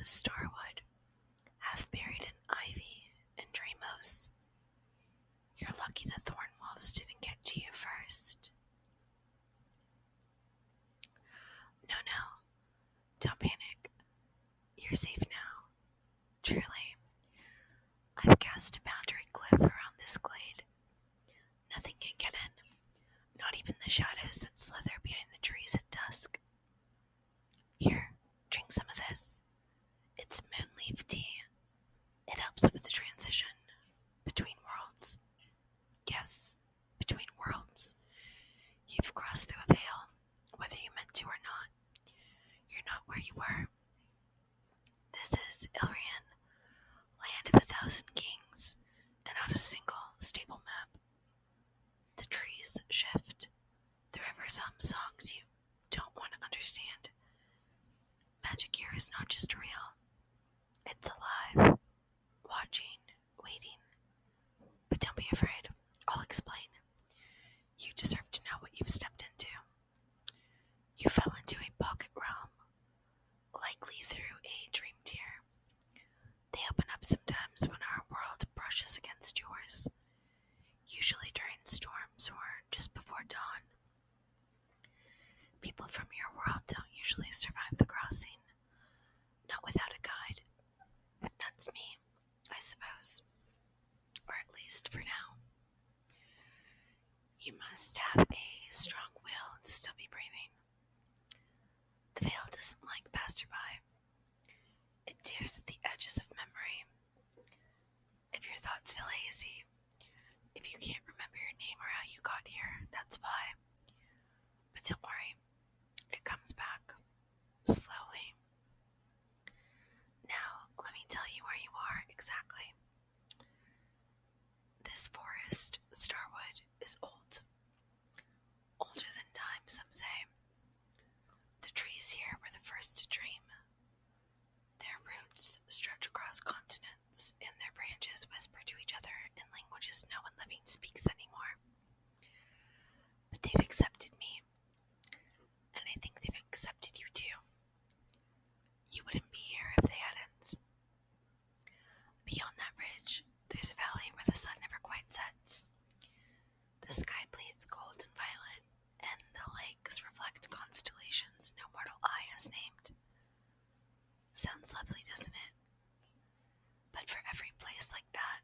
the starwood, half buried in ivy and tree moss. You're lucky the thorn wolves didn't get to you first. No, don't panic. You're safe now. Truly. I've cast a boundary cliff around this glade. Nothing can get in, not even the shadows that slither behind the trees at dusk. Here, drink some of this. It's moonleaf tea. It helps with the transition between worlds. Yes, between worlds. You've crossed through a veil, whether you meant to or not. You're not where you were. This is Ilrian, land of 1,000 kings, and not a single stable map. The trees shift. The rivers hum songs you don't want to understand. Magic here is not just real. It's alive. Watching, waiting. But don't be afraid. I'll explain. You deserve to know what you've stepped into. You fell into a pocket realm, likely through a dream tier. They open up sometimes when our world brushes against yours, usually during storms or just before dawn. People from your world don't usually survive the crossing, not without a guide. That's me, I suppose. Or at least for now. You must have a strong will to still be breathing. The veil doesn't like passerby. It tears at the edges of memory. If your thoughts feel hazy, if you can't remember your name or how you got here, that's why. But don't worry, it comes back. Slowly. Now, let me tell you where you are exactly. This forest, Starwood, is old. Older than time, some say. The trees here were the first to dream. Their roots stretch across continents, and their branches whisper to each other in languages no one living speaks anymore. But they've accepted me, and I think they've accepted you too. You wouldn't be here if they hadn't. Beyond that ridge, there's a valley where the sun never quite sets. The sky bleeds gold and violet, and the lakes reflect constellations no mortal eye has named. Sounds lovely, doesn't it? But for every place like that,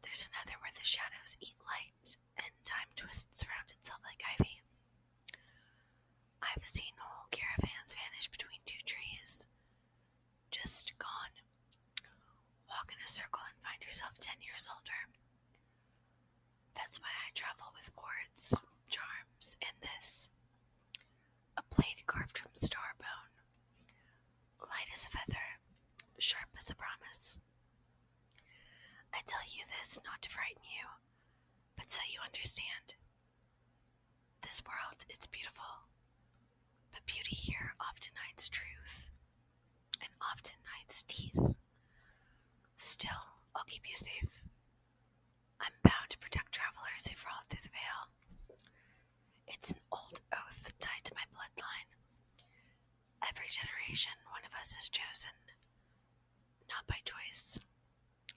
there's another where the shadows eat light, and time twists around itself like ivy. I've seen whole caravans vanish between two trees. Just gone. Walk in a circle and find yourself 10 years older. That's why I travel with wards, charms, and this. A blade carved from star bone. Light as a feather, sharp as a promise. I tell you this not to frighten you, but so you understand. This world, it's beautiful, but beauty here often hides truth, and often hides teeth. Still, I'll keep you safe. I'm bound to protect travelers who fall through the veil. It's an old oath tied to my bloodline. Every generation, one of us is chosen. Not by choice.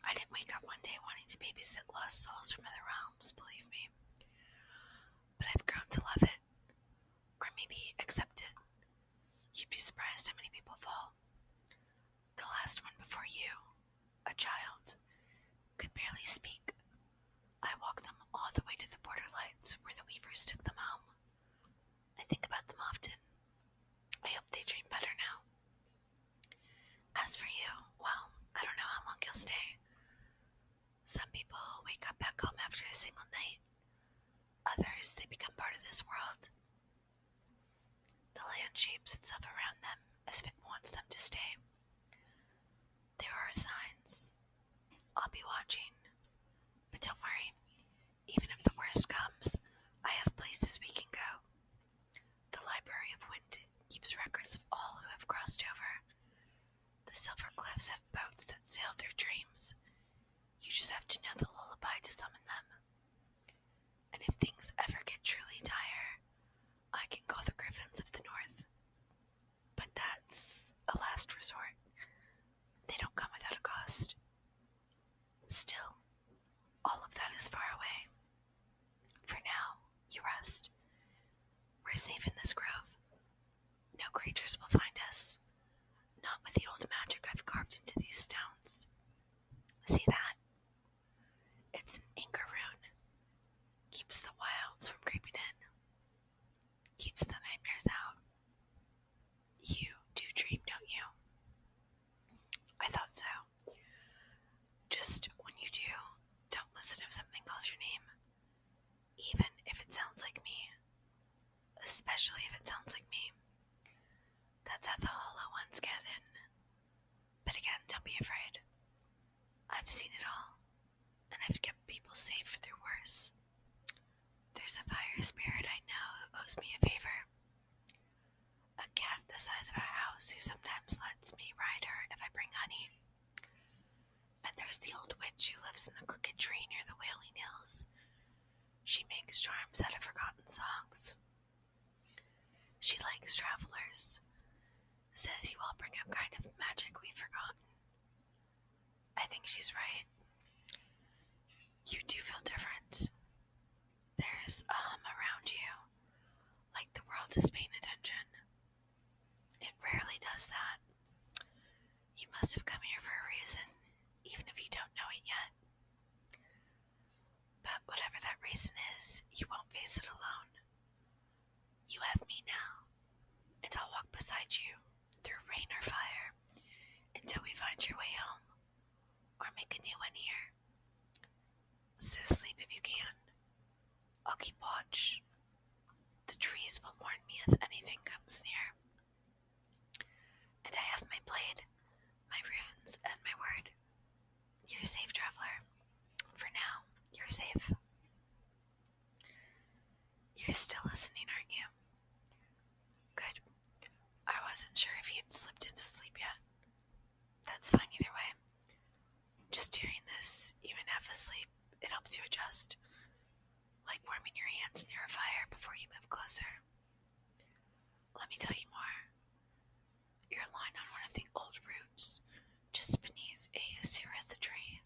I didn't wake up one day wanting to babysit lost souls from other realms, believe me. But I've grown to love it. Or maybe accept it. You'd be surprised how many people fall. The last one before you, a child, could barely speak. I walk them all the way to the border lights where the weavers took them home. I think about them often. I hope they dream better now. As for you, well, I don't know how long you'll stay. Some people wake up back home after a single night. Others, they become part of this world. The land shapes itself around them as if it wants them to stay. There are signs. I'll be watching. But don't worry, even if the worst comes, I have places we can go. The Library of Wind keeps records of all who have crossed over. The Silver Cliffs have boats that sail through dreams. You just have to know the lullaby to summon them. And if things ever get truly dire, I can call the Griffins of the North. But that's a last resort. not with the old magic I've carved into these stones. See that? It's an anchor rune. Keeps the wilds from creeping in. Keeps the nightmares out. You do dream, don't you? I thought so. Just when you do, don't listen if something calls your name. Even if it sounds like me. Especially if it sounds like me. That's how the hollow ones get in. But again, don't be afraid. I've seen it all, and I've kept people safe through worse. There's a fire spirit I know who owes me a favor. A cat the size of a house who sometimes lets me ride her if I bring honey. And there's the old witch who lives in the crooked tree near the Wailing Hills. She makes charms out of forgotten songs. She likes travelers. Says you all bring a kind of magic we've forgotten. I think she's right. You do feel different. There's a hum around you, like the world is paying attention. It rarely does that. You must have come here for a reason, even if you don't know it yet. But whatever that reason is, you won't face it alone. You have me now, and I'll walk beside you through rain or fire until we find your way home, or make a new one here. So sleep if you can. I'll keep watch. The trees will warn me if anything comes near. And I have my blade, my runes, and my word. You're safe, traveler. For now, you're safe. You're still listening, aren't you? Good. I wasn't sure if you'd slipped into sleep yet. That's fine either way. Just hearing this, even half asleep, it helps you adjust. Like warming your hands near a fire before you move closer. Let me tell you more. You're lying on one of the old roots, just beneath a Sirith tree.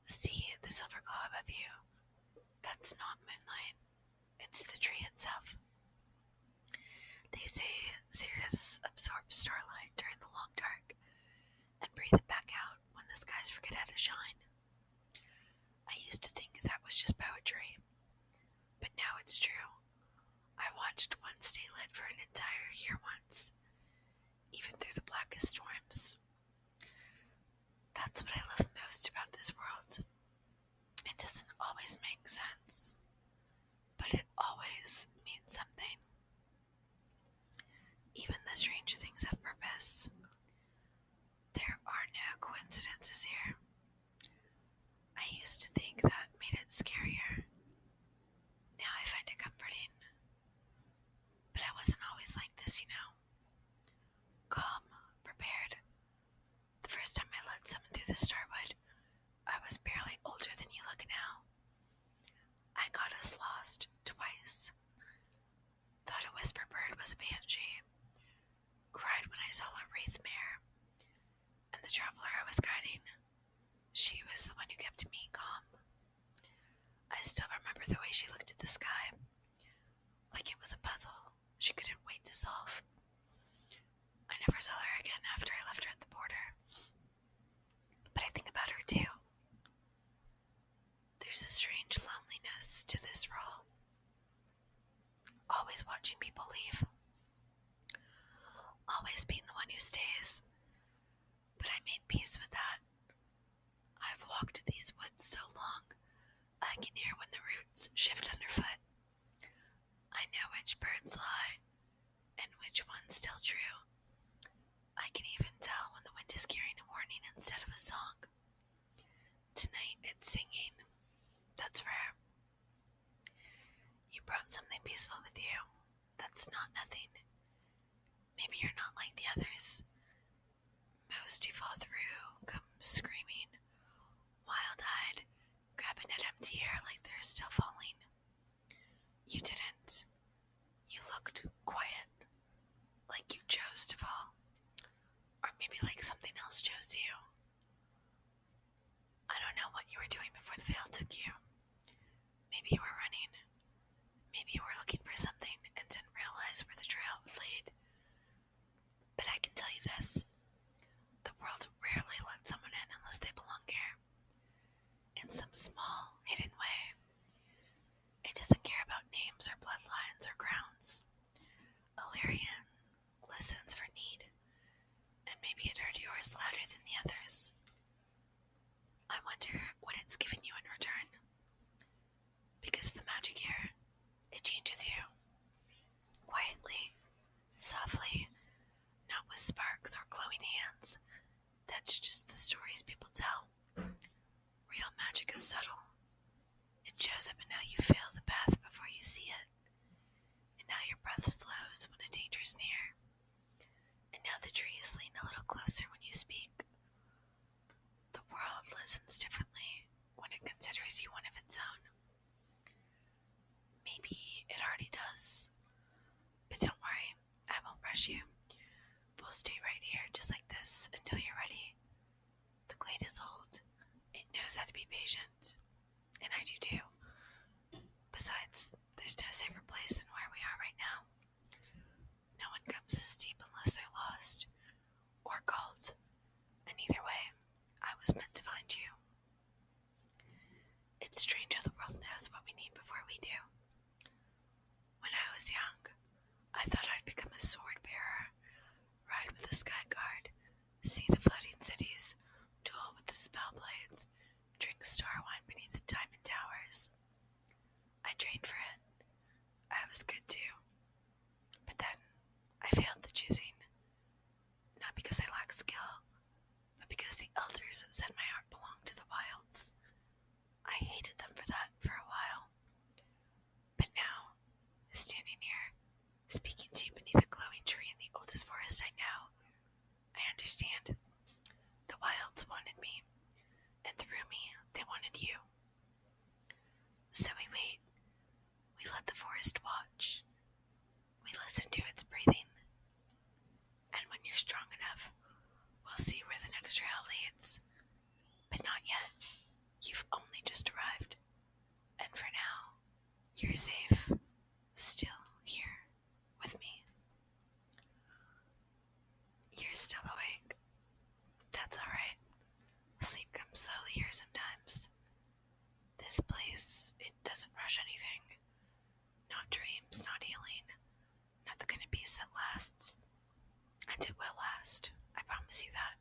See the silver glow above you? That's not moonlight. It's the tree itself. They say Siriths absorb starlight during the long dark and breathe it back out when the skies forget how to shine. I used to think that was just poetry, but now it's true. I watched one stay lit for an entire year once, even through the blackest storms. That's what I love most about this world. It doesn't always make sense, but it always means something. Even the strange things have purpose. There are no coincidences here. I used to think that made it scarier. Now I find it comforting. But I wasn't always like this, you know. Calm, prepared. The first time I led someone through the Starwood, I was barely older than you look now. I got us lost twice. Thought a whisper bird was a banshee. Cried when I saw a wraith mare. And the traveler I was guiding, she was the one who kept me calm. I still remember the way she looked at the sky, like it was a puzzle she couldn't wait to solve. I never saw her again after I left her at the border. But I think about her too. There's a strange loneliness to this role. Always watching people leave. Always being the one who stays. But I made peace with that. I've walked these woods so long, I can hear when the roots shift underfoot. I know which birds lie, and which one's still true. I can even tell when the wind is carrying a warning instead of a song. Tonight it's singing. That's rare. You brought something peaceful with you. That's not nothing. Maybe you're not like the others. Most who fall through come screaming, wild-eyed, grabbing at empty air like they're still falling. You didn't. You looked quiet, like you chose to fall. Or maybe like something else chose you. I don't know what you were doing before the veil took you. Maybe you were running. Maybe you were looking for something and didn't realize where the trail would lead. But I can tell you this. and maybe it heard yours louder than the others. I wonder what it's given you in return. Because the magic here, it changes you. Quietly, softly, not with sparks or glowing hands. That's just the stories people tell. Real magic is subtle. It shows up in how you feel the path before you see it, and how your breath slows when a danger's near, and how the trees lean a little closer when you speak. The world listens differently when it considers you one of its own. Maybe it already does. But don't worry, I won't rush you. We'll stay right here just like this until you're ready. The glade is old. It knows how to be patient. And I do too. Besides, there's no safer place than where we are right now. No one comes this deep unless they're lost. Or called. And either way, I was meant to find you. It's strange how the world knows what we need before we do. When I was young, I thought I'd become a sword bearer, ride with the sky guard, see the floating cities, duel with the spell blades, drink star wine beneath the diamond towers. I trained for it. I was good too. But then, I failed the choosing. Not because I lacked skill, but because the elders said my heart belonged to the wilds. I hated them for that for a while. But now, standing here, speaking to you beneath a glowing tree in the oldest forest I know, I understand. The wilds wanted me, and through me, they wanted you. So we wait. We let the forest watch. We listen to its breathing. And when you're strong enough, we'll see where the next trail leads. But not yet. You've only just arrived. And for now, you're safe. Still here with me. You're still awake. That's alright. Sleep comes slowly here sometimes. This place, it doesn't rush anything. Not dreams, not healing. Not the kind of peace that lasts. And it will last. I promise you that.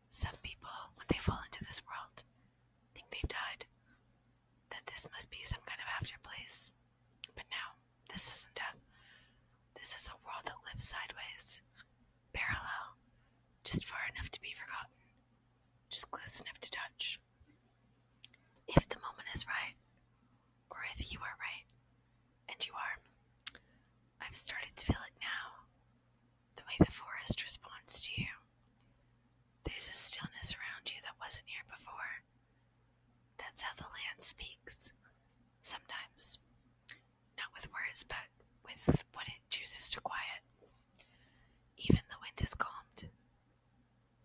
Some people, when they fall into this world, think they've died. That this must be some kind of afterplace. But no, this isn't death. This is a world that lives sideways. Parallel. Just far enough to be forgotten. Just close enough to touch. If the moment is right, or if you are right, and you are, I've started to feel it now. The way the forest responds to you. There's a stillness around you that wasn't here before. That's how the land speaks. Sometimes. Not with words, but with what it chooses to quiet. Even the wind is calmed.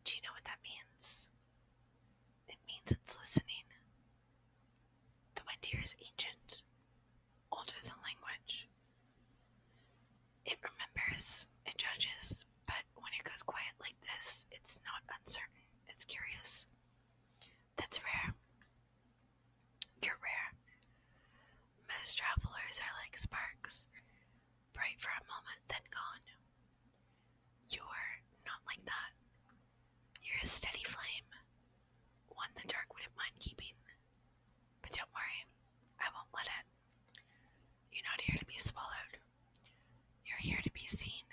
Do you know what that means? It means it's listening. The wind here is ancient, older than language. It remembers, it judges, but when it goes quiet like this, it's not uncertain, it's curious. That's rare. You're rare. Most travelers are like sparks, bright for a moment, then gone. You're not like that. You're a steady flame, one the dark wouldn't mind keeping. But don't worry, I won't let it. You're not here to be swallowed. You're here to be seen.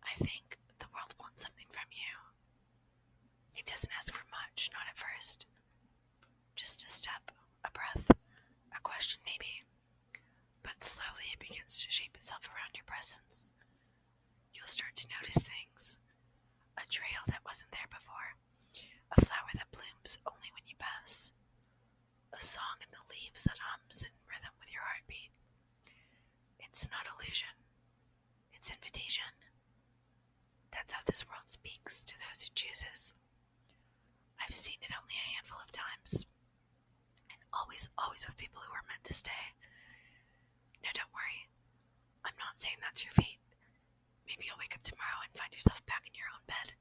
I think the world wants something from you. It doesn't ask for much, not at first. Just a step, a breath, a question maybe. But slowly it begins to shape itself around your presence. You'll start to notice things. A trail that wasn't there before. A flower that blooms only when you pass. A song in the leaves that hums in rhythm with your heartbeat. It's not illusion. It's invitation. That's how this world speaks to those it chooses. I've seen it only a handful of times. And always with people who are meant to stay. Now don't worry. I'm not saying that's your fate. Maybe you'll wake up tomorrow and find yourself back in your own bed,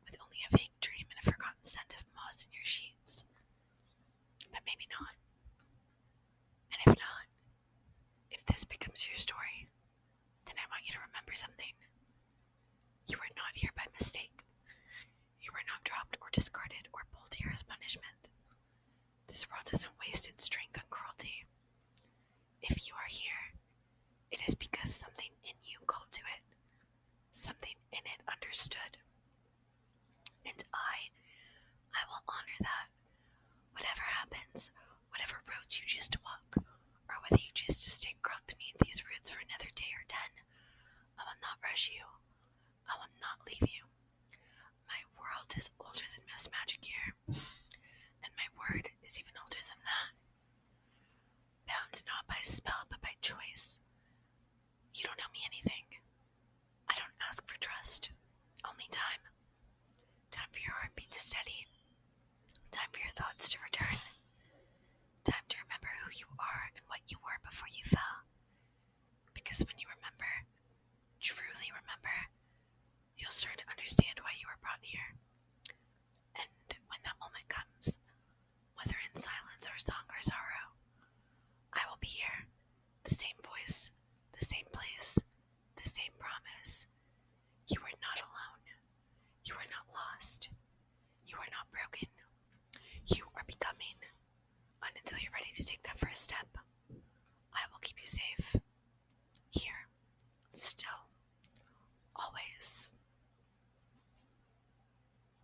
with only a vague dream and a forgotten scent of moss in your sheets. But maybe not. And if not, if this becomes your story, then I want you to remember something. You are not mistake. You were not dropped or discarded or pulled here as punishment. This world doesn't waste its strength on cruelty. If you are here, it is because something in you called to it. Something in it understood. And I will honor that. Whatever happens, whatever roads you choose to walk, or whether you choose to stay curled beneath these roots for another day or 10, I will not rush you. I will not leave you. My world is older than most magic here, and my word is even older than that. Bound not by spell, but by choice. You don't owe me anything. I don't ask for trust, only time. Time for your heartbeat to steady. Time for your thoughts to return. Time to remember who you are and what you were before you fell. Because when you remember, truly remember, you'll start to understand why you were brought here. And when that moment comes, whether in silence or song or sorrow, I will be here. The same voice, the same place, the same promise. You are not alone. You are not lost. You are not broken. You are becoming. And until you're ready to take that first step, I will keep you safe. Here. Still. Always.